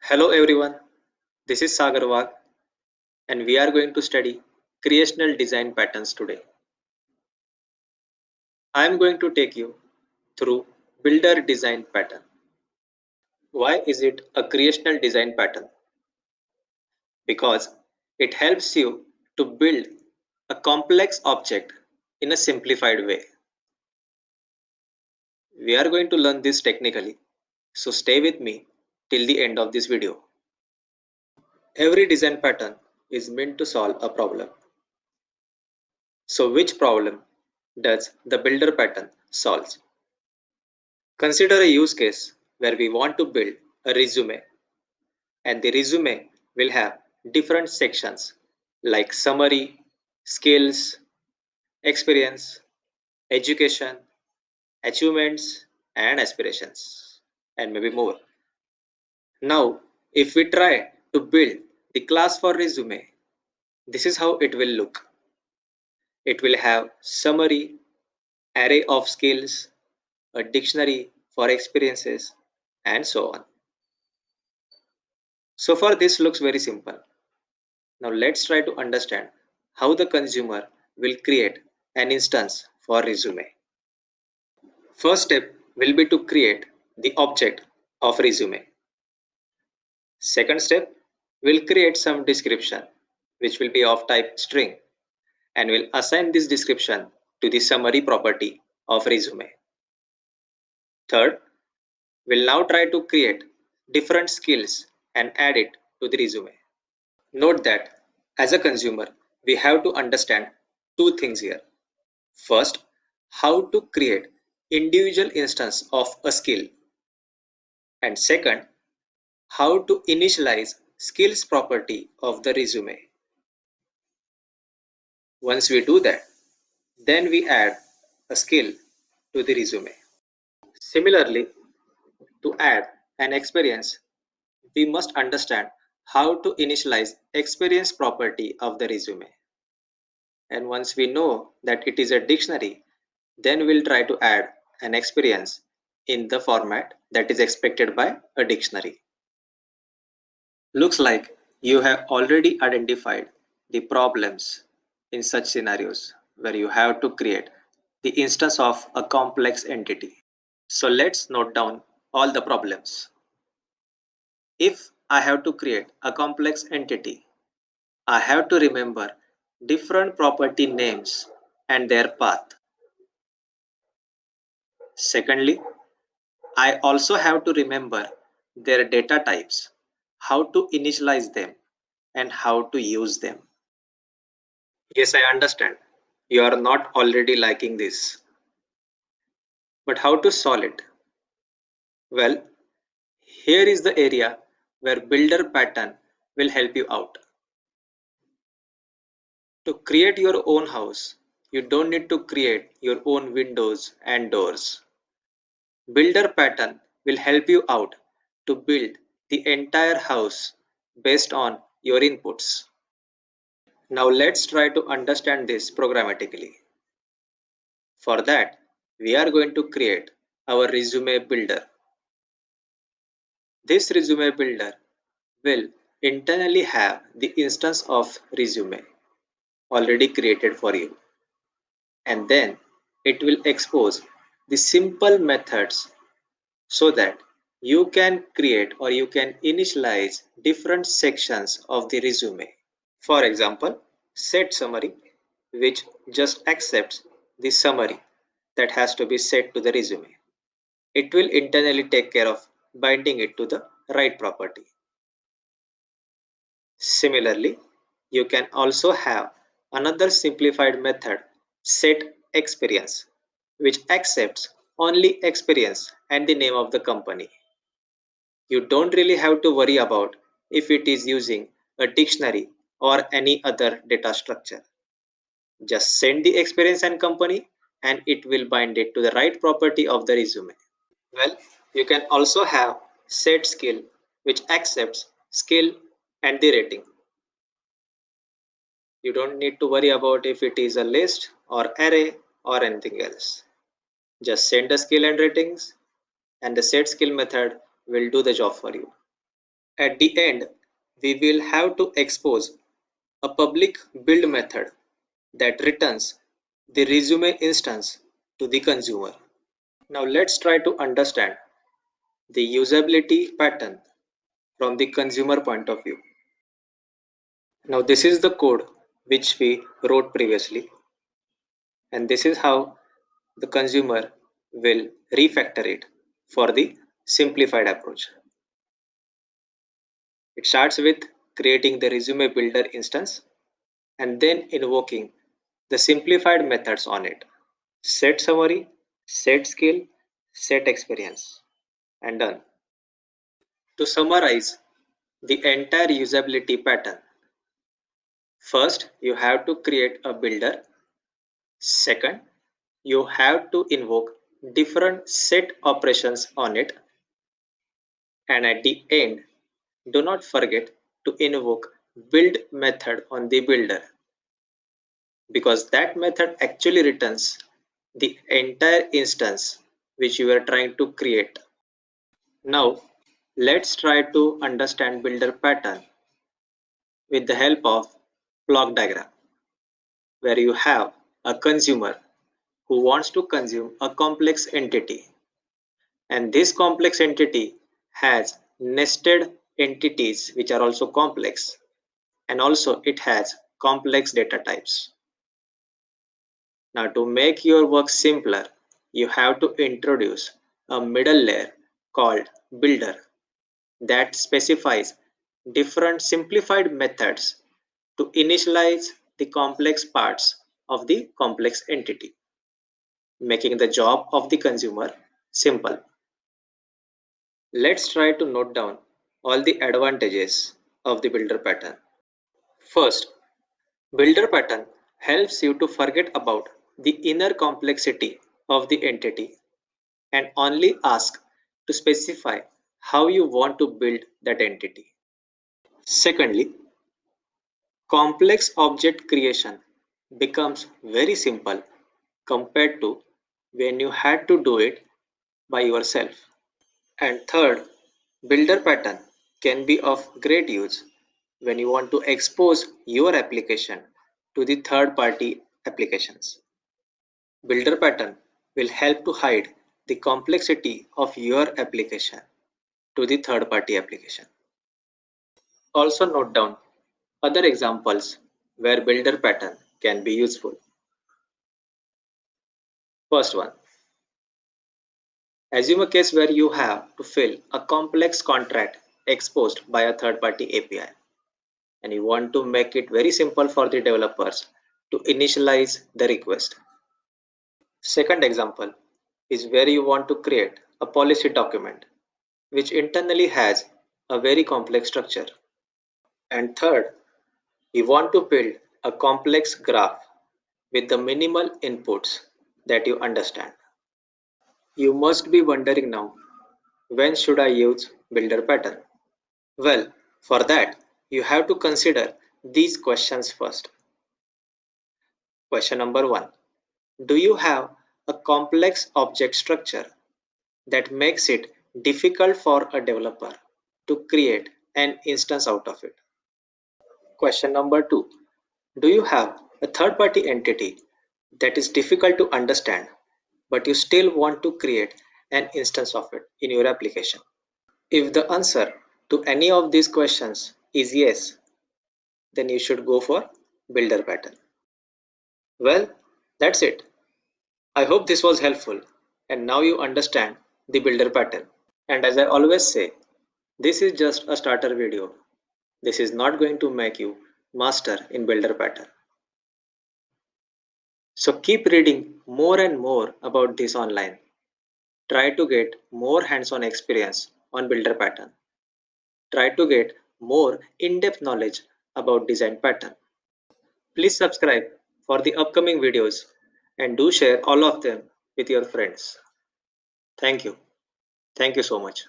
Hello everyone, this is Sagar Wag and we are going to study creational design patterns today. I am going to take you through builder design pattern. Why is it a creational design pattern? Because it helps you to build a complex object in a simplified way. We are going to learn this technically, so stay with me till the end of this video. Every design pattern is meant to solve a problem. So which problem does the builder pattern solve? Consider a use case where we want to build a resume, and the resume will have different sections like summary, skills, experience, education, achievements, and aspirations, and maybe more. Now, if we try to build the class for resume, this is how it will look. It will have summary, array of skills, a dictionary for experiences, and so on. So far, this looks very simple. Now let's try to understand how the consumer will create an instance for resume. First step will be to create the object of resume. Second step will create some description which will be of type string and will assign this description to the summary property of resume. Third, we'll now try to create different skills and add it to the resume. Note that as a consumer, we have to understand two things here. First, how to create individual instance of a skill, and second, how to initialize skills property of the resume. Once we do that, then we add a skill to the resume. Similarly, to add an experience, we must understand how to initialize experience property of the resume. And once we know that it is a dictionary, then we'll try to add an experience in the format that is expected by a dictionary. Looks like you have already identified the problems in such scenarios where you have to create the instance of a complex entity. So let's note down all the problems. If I have to create a complex entity, I have to remember different property names and their path. Secondly, I also have to remember their data types, how to initialize them, and how to use them. Yes, I understand. You are not already liking this. But how to solve it? Well, here is the area where builder pattern will help you out. To create your own house, you don't need to create your own windows and doors. Builder pattern will help you out to build the entire house based on your inputs. Now let's try to understand this programmatically. For that, we are going to create our resume builder. This resume builder will internally have the instance of resume already created for you, and then it will expose the simple methods so that you can create or you can initialize different sections of the resume. For example, set summary, which just accepts the summary that has to be set to the resume. It will internally take care of binding it to the right property. Similarly, you can also have another simplified method, set experience, which accepts only experience and the name of the company. You don't really have to worry about if it is using a dictionary or any other data structure. Just send the experience and company and it will bind it to the right property of the resume. Well, you can also have set skill, which accepts skill and the rating. You don't need to worry about if it is a list or array or anything else. Just send the skill and ratings and the set skill method will do the job for you. At the end, we will have to expose a public build method that returns the resume instance to the consumer. Now let's try to understand the usability pattern from the consumer point of view. Now this is the code which we wrote previously, and this is how the consumer will refactor it for the simplified approach. It starts with creating the resume builder instance and then invoking the simplified methods on it. Set summary, set skill, set experience, and done. To summarize the entire usability pattern, first you have to create a builder. Second, you have to invoke different set operations on it. And at the end, do not forget to invoke build method on the builder, because that method actually returns the entire instance which you are trying to create. Now, let's try to understand builder pattern with the help of block diagram, where you have a consumer who wants to consume a complex entity, and this complex entity has nested entities which are also complex, and also it has complex data types. Now to make your work simpler, you have to introduce a middle layer called builder that specifies different simplified methods to initialize the complex parts of the complex entity, making the job of the consumer simple. Let's try to note down all the advantages of the builder pattern. First, builder pattern helps you to forget about the inner complexity of the entity and only ask to specify how you want to build that entity. Secondly, complex object creation becomes very simple compared to when you had to do it by yourself. And third, builder pattern can be of great use when you want to expose your application to the third party applications. Builder pattern will help to hide the complexity of your application to the third party application. Also note down other examples where builder pattern can be useful. First one, assume a case where you have to fill a complex contract exposed by a third party API, and you want to make it very simple for the developers to initialize the request. Second example is where you want to create a policy document which internally has a very complex structure. And third, you want to build a complex graph with the minimal inputs that you understand. You must be wondering now, when should I use builder pattern? Well, for that, you have to consider these questions first. Question number one, do you have a complex object structure that makes it difficult for a developer to create an instance out of it? Question number two, do you have a third party entity that is difficult to understand, but you still want to create an instance of it in your application? If the answer to any of these questions is yes, then you should go for builder pattern. Well, that's it. I hope this was helpful and now you understand the builder pattern. And as I always say, this is just a starter video. This is not going to make you master in builder pattern. So keep reading more and more about this online. Try to get more hands-on experience on builder pattern. Try to get more in-depth knowledge about design pattern. Please subscribe for the upcoming videos and do share all of them with your friends. Thank you. Thank you so much.